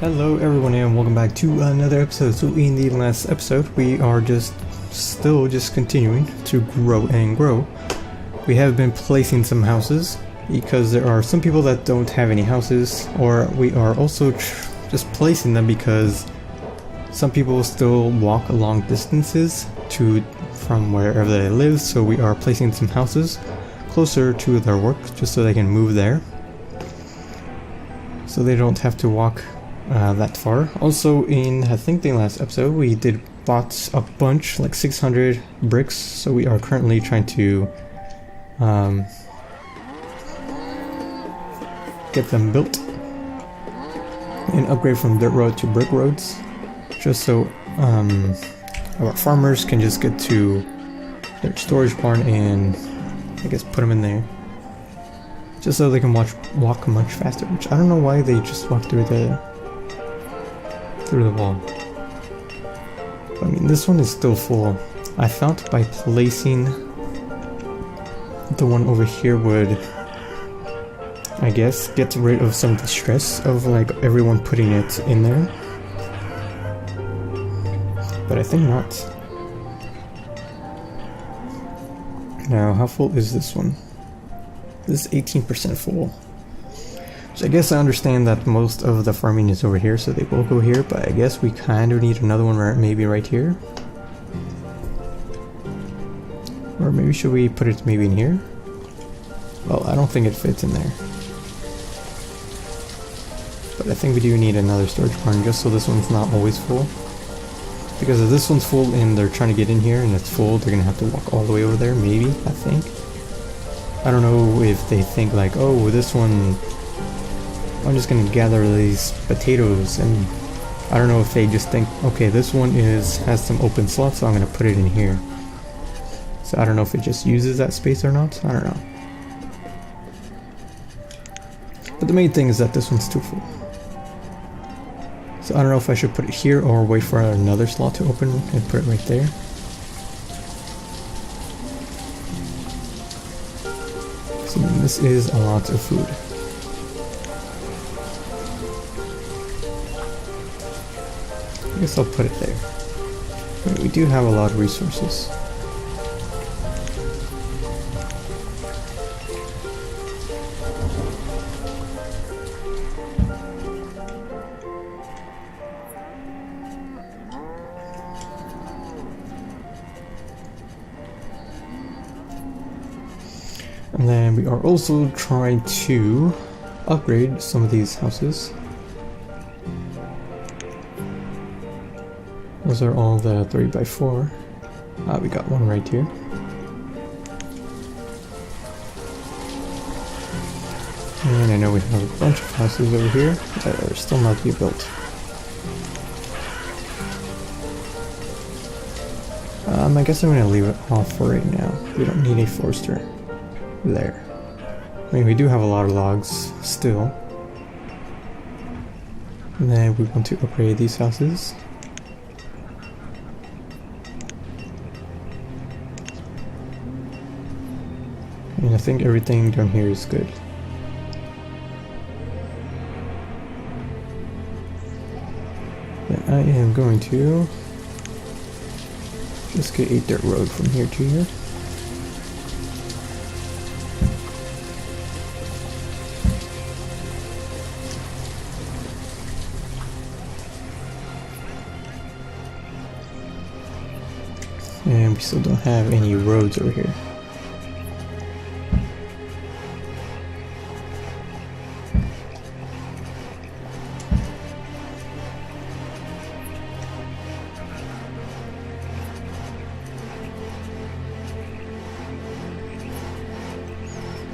Hello everyone and welcome back to another episode. So in the last episode we are still continuing to grow and grow. We have been placing some houses because there are some people that don't have any houses, or we are also just placing them because some people still walk long distances from wherever they live, so we are placing some houses closer to their work just so they can move there, so they don't have to walk that far. Also, in I think the last episode we bought a bunch, like 600 bricks, so we are currently trying to get them built and upgrade from dirt road to brick roads, just so our farmers can just get to their storage barn and I guess put them in there, just so they can walk much faster. Which I don't know why they just walk through the wall. I mean, this one is still full. I thought by placing the one over here would, I guess, get rid of some of the stress of like everyone putting it in there, but I think not. Now, how full is this one? This is 18% full. So I guess I understand that most of the farming is over here, so they will go here, but I guess we kind of need another one maybe right here. Or maybe should we put it maybe in here? Well, I don't think it fits in there. But I think we do need another storage barn just so this one's not always full. Because if this one's full and they're trying to get in here and it's full, they're gonna have to walk all the way over there, maybe, I think. I don't know if they think like, oh, this one, I'm just gonna gather these potatoes, and I don't know if they just think, okay, this one has some open slots, so I'm gonna put it in here. So I don't know if it just uses that space or not, I don't know. But the main thing is that this one's too full. So I don't know if I should put it here or wait for another slot to open and put it right there. So this is a lot of food. I guess I'll put it there. But we do have a lot of resources. And then we are also trying to upgrade some of these houses. Those are all the 3x4. We got one right here. And I know we have a bunch of houses over here that are still not to be built. I guess I'm going to leave it off for right now. We don't need a forester there. I mean, we do have a lot of logs still. And then we want to upgrade these houses. And I think everything down here is good. Then I am going to just get a dirt road from here to here. And we still don't have any roads over here.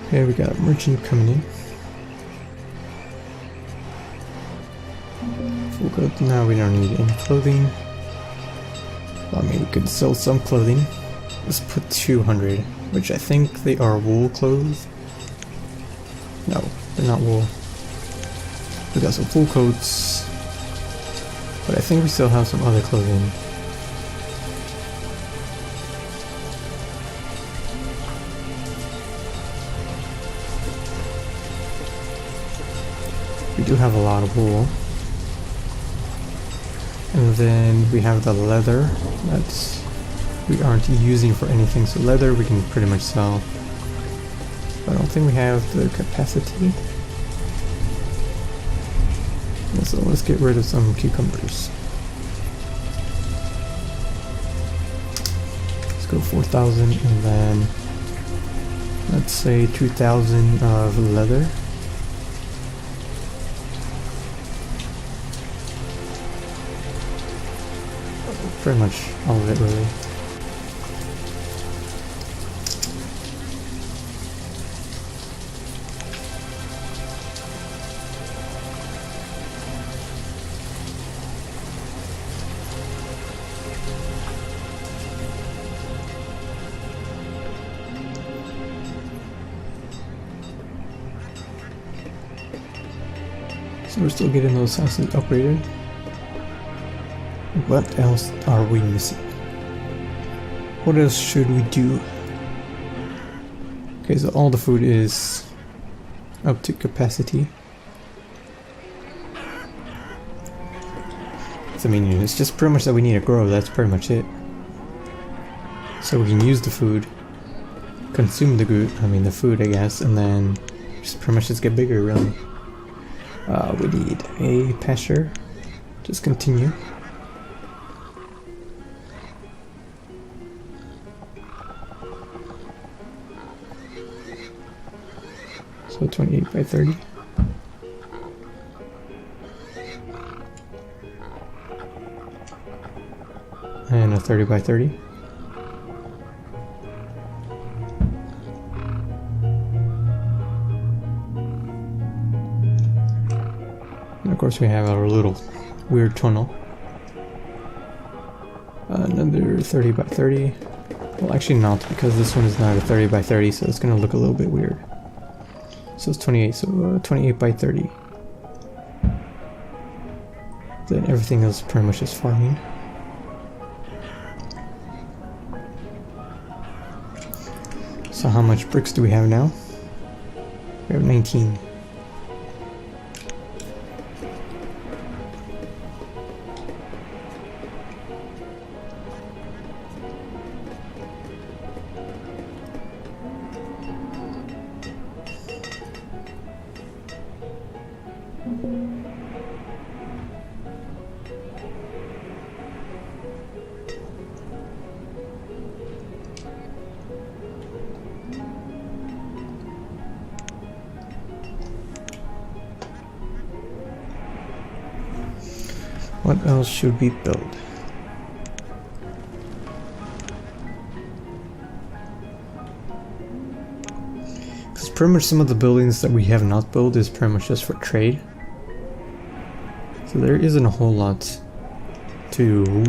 Okay, we got a merchant coming in. Full clothes. Now we don't need any clothing. Well, I mean, we could sell some clothing. Let's put 200, which I think they are wool clothes. No, they're not wool. We got some full coats, but I think we still have some other clothing. We do have a lot of wool. And then we have the leather. That's we aren't using for anything, so leather we can pretty much sell. I don't think we have the capacity. So let's get rid of some cucumbers. Let's go 4,000 and then let's say 2,000 of leather. Pretty much all of it really. So we're still getting those houses upgraded. What else are we missing? What else should we do? Okay, so all the food is up to capacity. So, I mean, it's just pretty much that we need to grow, that's pretty much it. So we can use the food, consume the the food I guess, and then just pretty much just get bigger really. We need a pasture. Just continue. So 28 by 30. And a 30 by 30. And of course we have our little weird tunnel. Another 30 by 30. Well, actually not, because this one is not a 30 by 30, so it's gonna look a little bit weird. So it's 28, so 28 by 30. Then everything else pretty much is farming. So how much bricks do we have now? We have 19. What else should we build? Because pretty much some of the buildings that we have not built is pretty much just for trade. So there isn't a whole lot to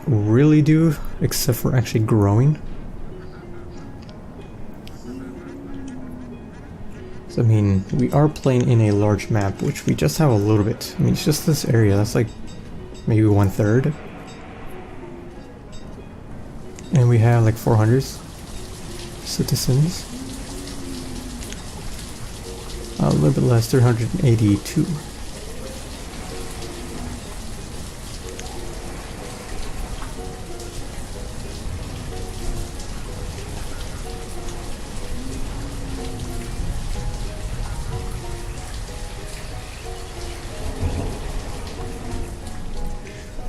really do except for actually growing. So I mean, we are playing in a large map, which we just have a little bit. I mean, it's just this area, that's like maybe 1/3. And we have like 400 citizens. A little bit less, 382.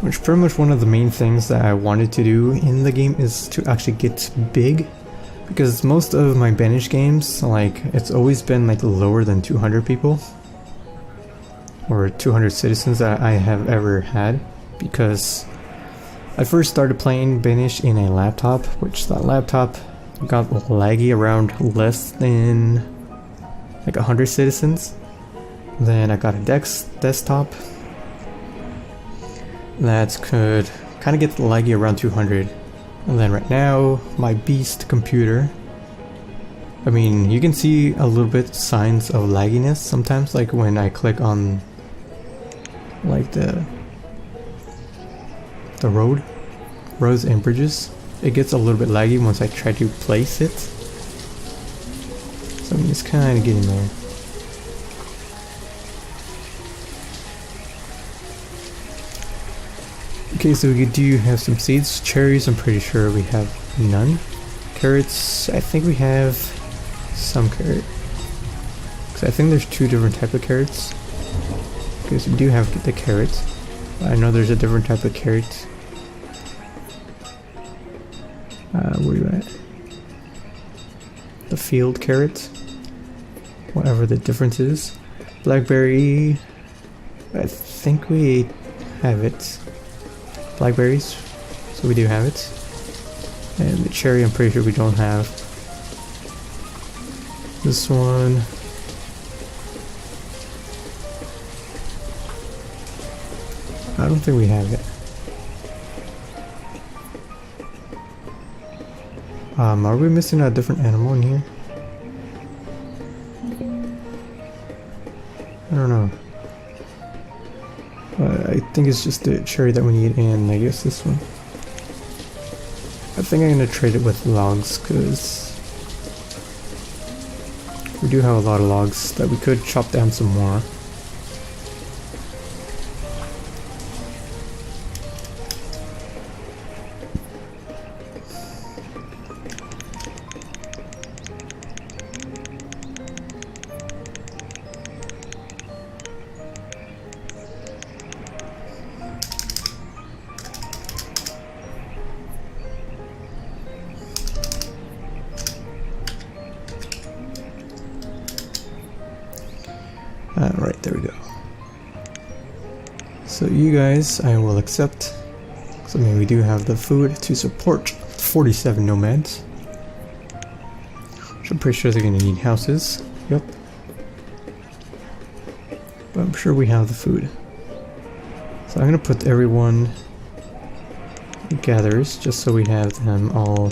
Which pretty much one of the main things that I wanted to do in the game is to actually get big, because most of my Banished games, like, it's always been like lower than 200 people or 200 citizens that I have ever had, because I first started playing Banished in a laptop, which that laptop got laggy around less than like 100 citizens. Then I got a desktop that could kind of get laggy around 200, and then right now my beast computer, I mean, you can see a little bit signs of lagginess sometimes, like when I click on like the roads and bridges, it gets a little bit laggy once I try to place it. So I mean, it's kind of getting there. Okay, so we do have some seeds. Cherries, I'm pretty sure we have none. Carrots, I think we have some carrot. Because I think there's two different types of carrots. Because we do have the carrots. I know there's a different type of carrot. Where are you at? The field carrot. Whatever the difference is. Blackberry, I think we have it. Blackberries, so we do have it. And the cherry, I'm pretty sure we don't have. This one. I don't think we have it. Are we missing a different animal in here? I don't know. I think it's just the cherry that we need, and I guess this one. I think I'm gonna trade it with logs, because we do have a lot of logs that we could chop down some more. Right, there we go. So you guys, I will accept. So I mean, we do have the food to support 47 nomads. Which I'm pretty sure they're gonna need houses. Yep. But I'm sure we have the food. So I'm gonna put everyone gatherers, just so we have them all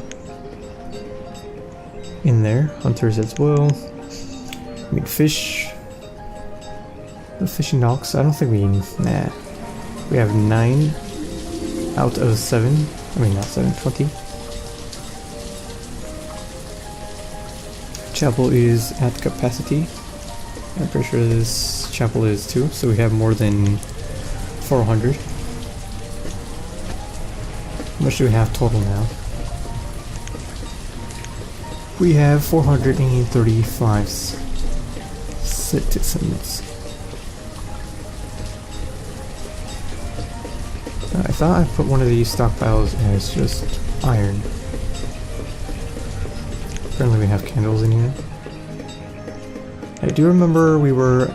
in there. Hunters as well. I mean, fish. The fishing docks, I don't think we, nah. We have 9 out of 7. I mean, not 7, 20. Chapel is at capacity. I'm pretty sure this chapel is too, so we have more than 400. How much do we have total now? We have 435 citizens. I thought I put one of these stockpiles as just iron. Apparently we have candles in here. I do remember we were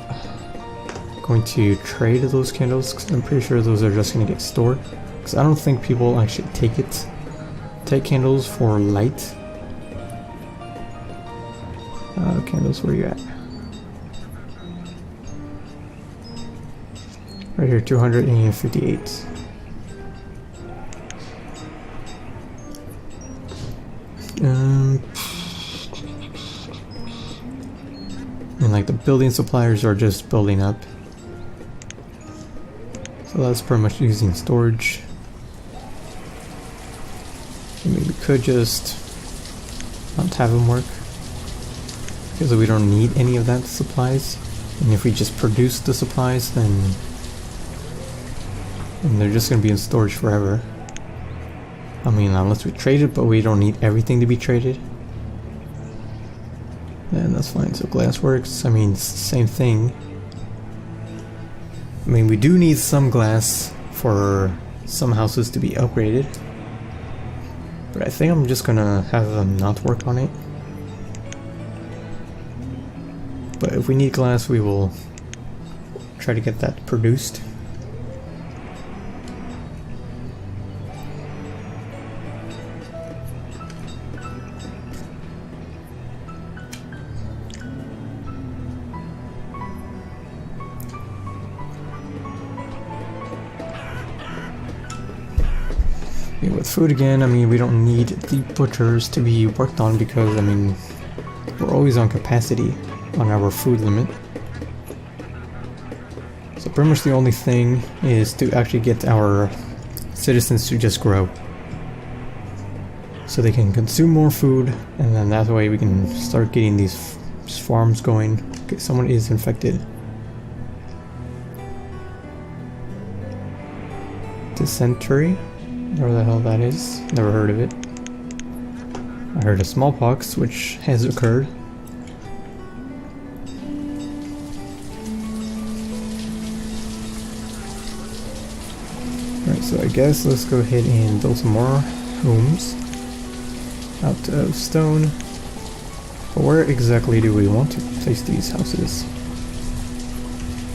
going to trade those candles, because I'm pretty sure those are just going to get stored. Because I don't think people actually take candles for light. Candles, where you at? Right here, 258. And like the building suppliers are just building up. So that's pretty much using storage. I mean, we could just not have them work, because we don't need any of that supplies. And if we just produce the supplies, then they're just going to be in storage forever. I mean, unless we trade it, but we don't need everything to be traded. And that's fine. So glassworks, I mean, same thing. I mean, we do need some glass for some houses to be upgraded. But I think I'm just gonna have them not work on it. But if we need glass, we will try to get that produced. With food again, I mean, we don't need the butchers to be worked on, because I mean, we're always on capacity on our food limit. So pretty much the only thing is to actually get our citizens to just grow, so they can consume more food, and then that way we can start getting these farms going. Okay, someone is infected. Dysentery, whatever the hell that is. Never heard of it. I heard of smallpox, which has occurred. Alright, so I guess let's go ahead and build some more homes out of stone. But where exactly do we want to place these houses?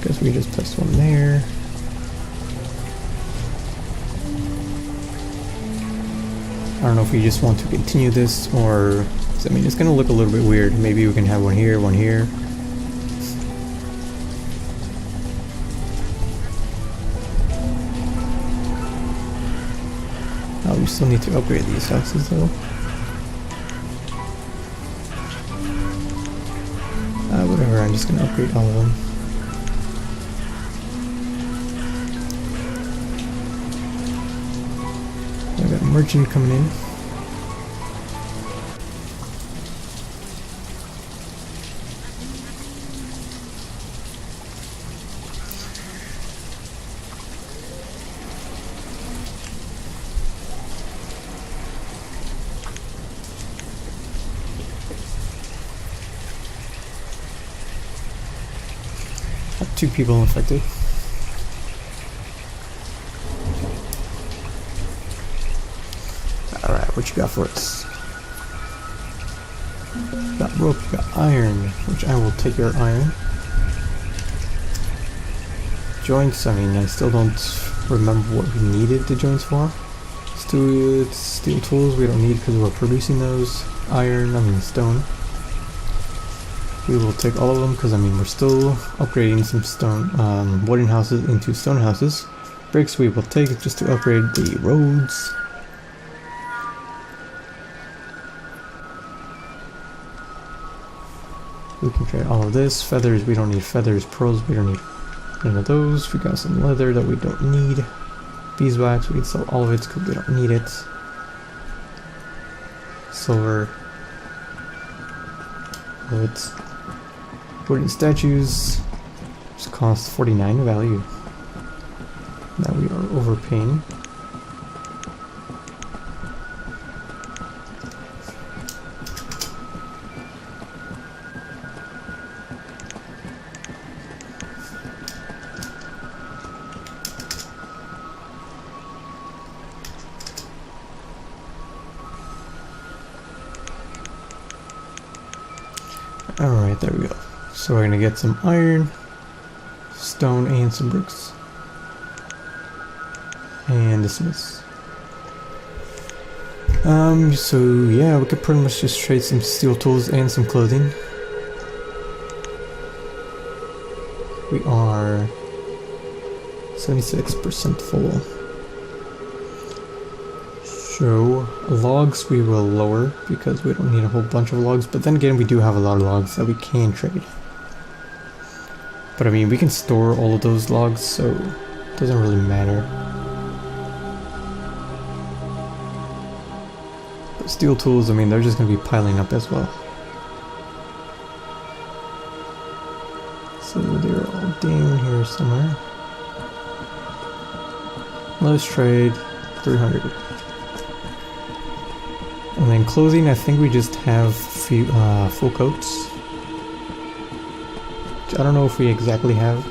Guess we just placed one there. I don't know if we just want to continue this or... I mean, it's gonna look a little bit weird. Maybe we can have one here, one here. Oh, we still need to upgrade these houses though. Whatever, I'm just gonna upgrade all of them. I got a merchant coming in. Have 2 people infected. Alright, what you got for us? Got rope, got iron, which I will take your iron. Joints, I mean, I still don't remember what we needed the joints for. Steel tools we don't need because we're producing those. Iron, I mean stone. We will take all of them because I mean we're still upgrading some stone, wooden houses into stone houses. Bricks we will take just to upgrade the roads. We can trade all of this. Feathers, we don't need feathers. Pearls, we don't need none of those. We got some leather that we don't need. Beeswax, we can sell all of it because we don't need it. Silver. Wood. Wooden statues. Just cost 49 value. Now we are overpaying. Alright, there we go. So we're gonna get some iron, stone, and some bricks. And dismiss. So yeah, we could pretty much just trade some steel tools and some clothing. We are 76% full. So logs we will lower because we don't need a whole bunch of logs, but then again we do have a lot of logs that we can trade. But I mean we can store all of those logs, so it doesn't really matter. But steel tools, I mean they're just going to be piling up as well. So they're all down here somewhere. Let's trade 300. And then clothing, I think we just have few, full coats. Which I don't know if we exactly have.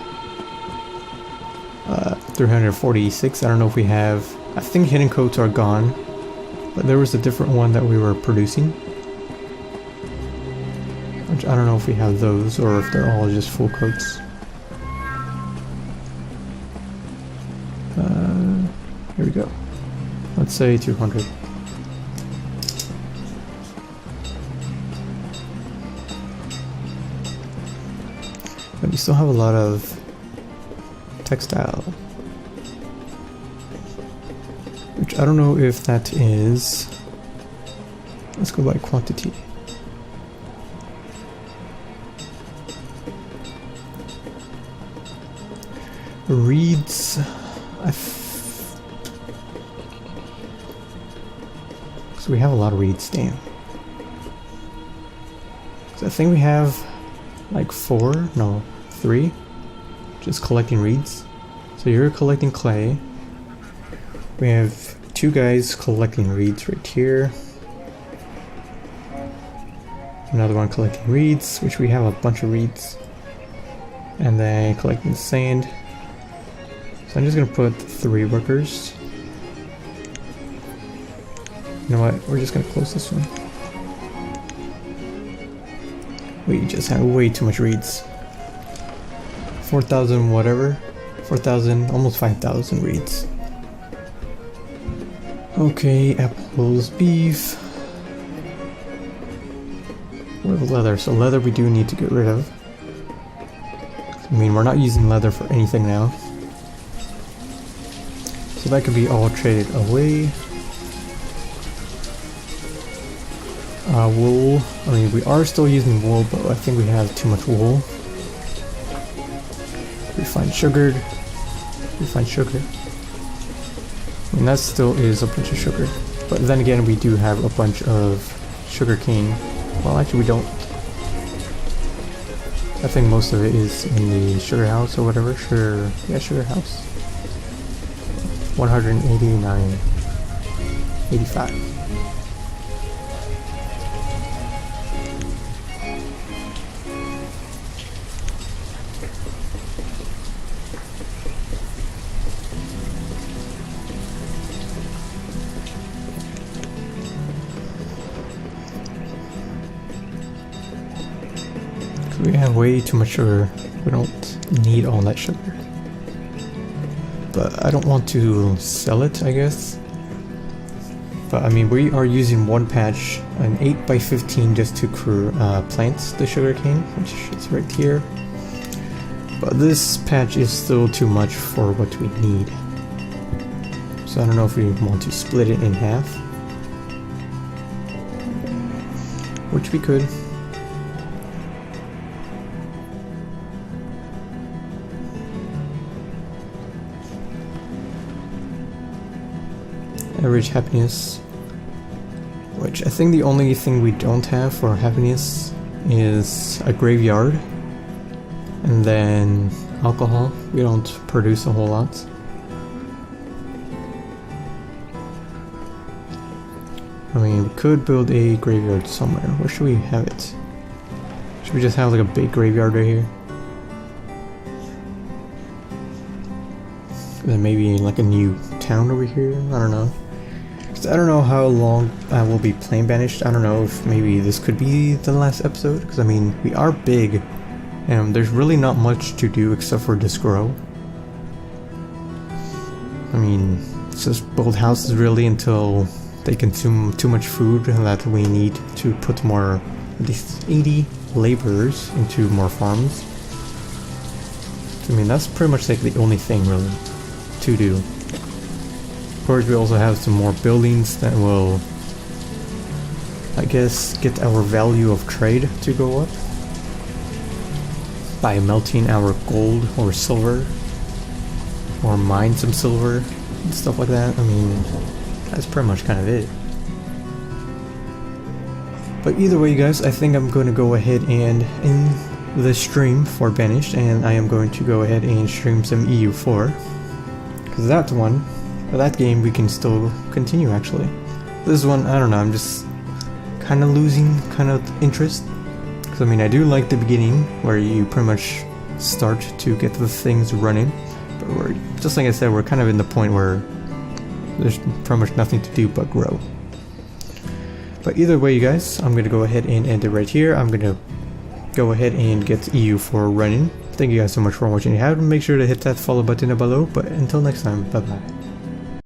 346, I don't know if we have. I think hidden coats are gone. But there was a different one that we were producing. Which I don't know if we have those or if they're all just full coats. Here we go. Let's say 200. But we still have a lot of textile. Which I don't know if that is... Let's go by quantity. Reeds... So we have a lot of reeds, damn. So I think we have like 3 just collecting reeds. So you're collecting clay, We have two guys collecting reeds right here. Another one collecting reeds, which we have a bunch of reeds. And then collecting sand. So I'm just gonna put 3 workers. You know what? We're just gonna close this one. We just have way too much reeds. 4,000 whatever. 4,000, almost 5,000 reeds. Okay, apples, beef. We have leather, so leather we do need to get rid of. I mean, we're not using leather for anything now. So that could be all traded away. Wool. I mean, we are still using wool, but I think we have too much wool. Refined sugar. Refined sugar. I mean, that still is a bunch of sugar. But then again, we do have a bunch of sugar cane. Well, actually, we don't. I think most of it is in the sugar house or whatever. Sugar house. 189. 85. We have way too much sugar. We don't need all that sugar. But I don't want to sell it, I guess. But I mean, we are using one patch, an 8x15, just to plant the sugarcane, which is right here. But this patch is still too much for what we need. So I don't know if we want to split it in half. Which we could. Average happiness, which I think the only thing we don't have for happiness is a graveyard, and then alcohol. We don't produce a whole lot. I mean, we could build a graveyard somewhere. Where should we have it? Should we just have like a big graveyard right here? And then maybe like a new town over here? I don't know. I don't know how long I will be playing Banished. I don't know if maybe this could be the last episode, because I mean, we are big and there's really not much to do except for just grow. I mean, it's just build houses really until they consume too much food that we need to put more, at least 80 laborers into more farms. I mean, that's pretty much like the only thing really to do. Of course, we also have some more buildings that will, I guess, get our value of trade to go up by melting our gold or silver, or mine some silver and stuff like that. I mean, that's pretty much kind of it. But either way, you guys, I think I'm going to go ahead and end the stream for Banished, and I am going to go ahead and stream some EU4, because that one, for that game, we can still continue actually. This one, I don't know, I'm just kind of losing interest. Because I mean, I do like the beginning where you pretty much start to get the things running. But we're, just like I said, we're kind of in the point where there's pretty much nothing to do but grow. But either way, you guys, I'm going to go ahead and end it right here. I'm going to go ahead and get EU4 running. Thank you guys so much for watching. If you haven't, make sure to hit that follow button down below. But until next time, bye bye.